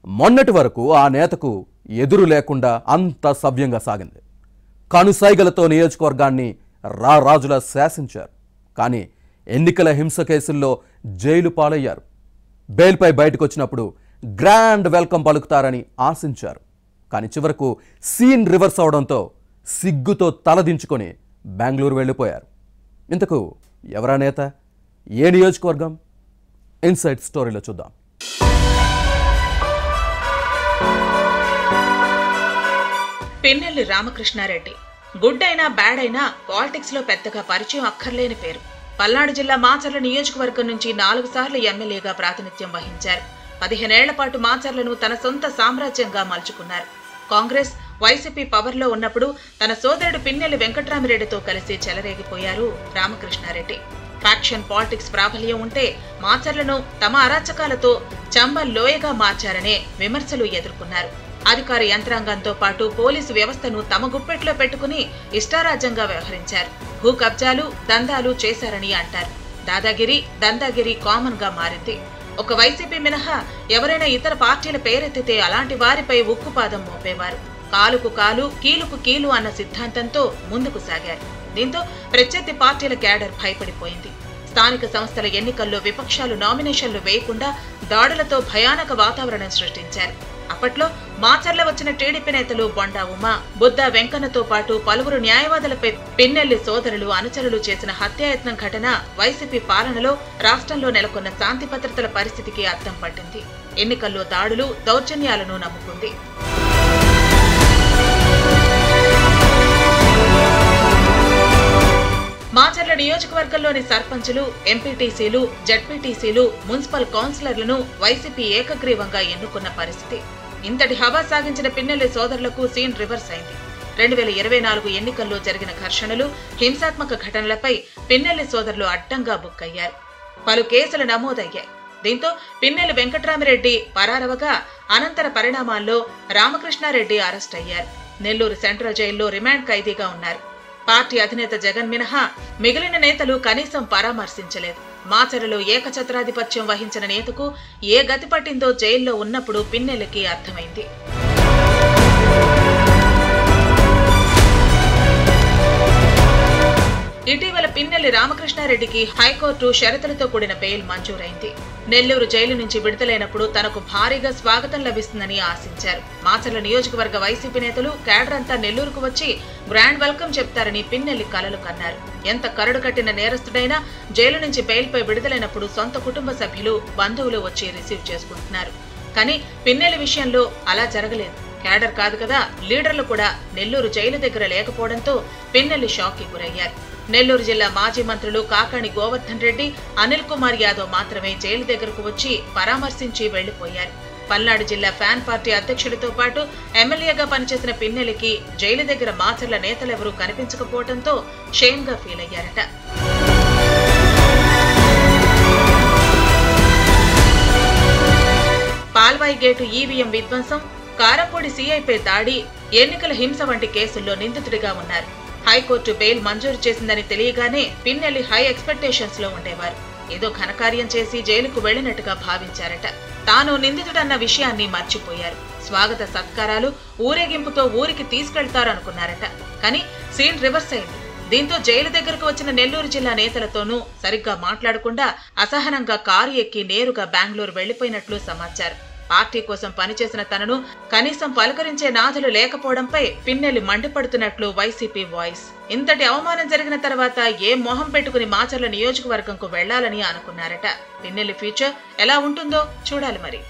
మొన్నటి వరకు ఆ నేతకు ఎదురు లేకుండా అంత సవ్యంగా సాగింది. కనుసైగలతో నియోజకవర్గాన్ని రారాజులా శాసించారు. కానీ ఎన్నికల హింస కేసుల్లో జైలు పాలయ్యారు. బెయిల్పై బయటకు వచ్చినప్పుడు గ్రాండ్ వెల్కమ్ పలుకుతారని ఆశించారు. కానీ చివరకు సీన్ రివర్స్ అవడంతో సిగ్గుతో తలదించుకొని బెంగళూరు వెళ్ళిపోయారు. ఇంతకు ఎవరా నేత, ఏ నియోజకవర్గం? ఇన్సైడ్ స్టోరీలో చూద్దాం. పిన్నెల్లి రామకృష్ణారెడ్డి గుడ్ అయినా బ్యాడ్ అయినా పాలిటిక్స్ లో పెద్దగా పరిచయం అక్కర్లేని పేరు. పల్నాడు జిల్లా మాచర్ల నియోజకవర్గం నుంచి 4 సార్లు ఎమ్మెల్యేగా ప్రాతినిధ్యం వహించారు. 15 ఏళ్ల పాటు మాచర్లను తన సొంత సామ్రాజ్యంగా మలుచుకున్నారు. కాంగ్రెస్, వైసీపీ పవర్లో ఉన్నప్పుడు తన సోదరుడు పిన్నెల్లి వెంకట్రామిరెడ్డితో కలిసి చెలరేగిపోయారు రామకృష్ణారెడ్డి. ఫ్యాక్షన్ పాలిటిక్స్ ప్రాబల్యం ఉంటే మాచర్లను తమ అరాచకాలతో చంబల్లోయగా మార్చారనే విమర్శలు ఎదుర్కొన్నారు. అధికార యంత్రాంగంతో పాటు పోలీసు వ్యవస్థను తమ గుప్పెట్లో పెట్టుకుని ఇష్టారాజ్యంగా వ్యవహరించారు. భూ కబ్జాలు, దందాలు చేశారని అంటారు. దాదాగిరి, దందాగిరి కామన్ గా మారింది. ఒక వైసీపీ మినహా ఎవరైనా ఇతర పార్టీల పేరెత్తితే అలాంటి వారిపై ఉక్కుపాదం మోపేవారు. కాలుకు కాలు, కీలుకు కీలు అన్న సిద్ధాంతంతో ముందుకు సాగారు. దీంతో ప్రత్యర్థి పార్టీల క్యాడర్ భయపడిపోయింది. స్థానిక సంస్థల ఎన్నికల్లో విపక్షాలు నామినేషన్లు వేయకుండా దాడులతో భయానక వాతావరణం సృష్టించారు. అప్పట్లో మాచర్ల వచ్చిన టీడీపీ నేతలు బొండా ఉమా, బుద్ధ వెంకన్నతో పాటు పలువురు న్యాయవాదులపై పిన్నెల్లి సోదరులు, అనుచరులు చేసిన హత్యాయత్నం ఘటన వైసీపీ పాలనలో రాష్ట్రంలో నెలకొన్న శాంతి భద్రతల పరిస్థితికి అద్దం పట్టింది. ఎన్నికల్లో దాడులు, దౌర్జన్యాలను నమ్ముకుంది. మాచర్ల నియోజకవర్గంలోని సర్పంచులు, ఎంపీటీసీలు, జడ్పీటీసీలు, మున్సిపల్ కౌన్సిలర్లను వైసీపీ ఏకగ్రీవంగా ఎన్నుకున్న పరిస్థితి. ఇంతటి హవా సాగించిన పిన్నెల్లి సోదరులకు సీన్ రివర్స్ అయింది. 2024 ఎన్నికల్లో జరిగిన ఘర్షణలు, హింసాత్మక ఘటనలపై పిన్నెల్లి సోదరులు అడ్డంగా బుక్కయ్యారు. పలు కేసులు నమోదయ్యాయి. దీంతో పిన్నెల్లి వెంకట్రామిరెడ్డి పరారవగా అనంతర పరిణామాల్లో రామకృష్ణారెడ్డి అరెస్ట్ అయ్యారు. నెల్లూరు సెంట్రల్ జైల్లో రిమాండ్ ఖైదీగా ఉన్నారు. పార్టీ అధినేత జగన్ మినహా మిగిలిన నేతలు కనీసం పరామర్శించలేదు. మాచర్లలో ఏకఛత్రాధిపత్యం వహించిన నేతకు ఏ గతి పట్టిందో జైల్లో ఉన్నప్పుడు పిన్నెల్లికి అర్థమైంది. ఇటీవల పిన్నెల్లి రామకృష్ణారెడ్డికి హైకోర్టు షరతులతో కూడిన బెయిల్ మంజూరైంది. నెల్లూరు జైలు నుంచి విడుదలైనప్పుడు తనకు భారీగా స్వాగతం లభిస్తుందని ఆశించారు. మాచర్ల నియోజకవర్గ వైసీపీ నేతలు, క్యాడర్ అంతా నెల్లూరుకు వచ్చి గ్రాండ్ వెల్కమ్ చెప్తారని పిన్నెల్లి కలలు కన్నారు. ఎంత కరడు కట్టిన నేరస్తుడైనా జైలు నుంచి బెయిల్పై విడుదలైనప్పుడు సొంత కుటుంబ సభ్యులు, బంధువులు వచ్చి రిసీవ్ చేసుకుంటున్నారు. కానీ పిన్నెల్లి విషయంలో అలా జరగలేదు. క్యాడర్ కాదు కదా, లీడర్లు కూడా నెల్లూరు జైలు దగ్గర లేకపోవడంతో పిన్నెల్లి షాక్ కి గురయ్యారు. నెల్లూరు జిల్లా మాజీ మంత్రులు కాకాణి గోవర్ధన్ రెడ్డి, అనిల్ కుమార్ యాదవ్ మాత్రమే జైలు దగ్గరకు వచ్చి పరామర్శించి వెళ్లిపోయారు. పల్నాడు జిల్లా ఫ్యాన్ పార్టీ అధ్యక్షుడితో పాటు ఎమ్మెల్యేగా పనిచేసిన పిన్నెల్లికి జైలు దగ్గర మాచర్ల నేతలెవరూ కనిపించకపోవడంతో షేమ్ గా ఫీల్ అయ్యారట. పాల్వాయి గేటు ఈవీఎం విధ్వంసం, కారంపూడి సీఐపై దాడి, ఎన్నికల హింస వంటి కేసుల్లో నిందితుడిగా ఉన్నారు. హైకోర్టు బెయిల్ మంజూరు చేసిందని తెలియగానే పిన్నెల్లి హై ఎక్స్పెక్టేషన్స్ లో ఉండేవారు. ఏదో ఘనకార్యం చేసి జైలుకు వెళ్లినట్టుగా భావించారట. తాను నిందితుడన్న విషయాన్ని మర్చిపోయారు. స్వాగత సత్కారాలు, ఊరేగింపుతో ఊరికి తీసుకెళ్తారనుకున్నారట. కానీ సీన్ రివర్స్ అయింది. దీంతో జైలు దగ్గరకు వచ్చిన నెల్లూరు జిల్లా నేతలతోనూ సరిగ్గా మాట్లాడకుండా అసహనంగా కారు ఎక్కి నేరుగా బెంగళూరు వెళ్లిపోయినట్లు సమాచారం. పార్టీ కోసం పనిచేసిన తనను కనీసం పలకరించే నాథులు లేకపోవడంపై పిన్నెల్లి మండిపడుతున్నట్లు వైసీపీ వాయిస్. ఇంతటి అవమానం జరిగిన తర్వాత ఏ మొహం పెట్టుకుని మాచర్ల నియోజకవర్గంకు వెళ్లాలని అనుకున్నారట. పిన్నెల్లి ఫ్యూచర్ ఎలా ఉంటుందో చూడాలి మరి.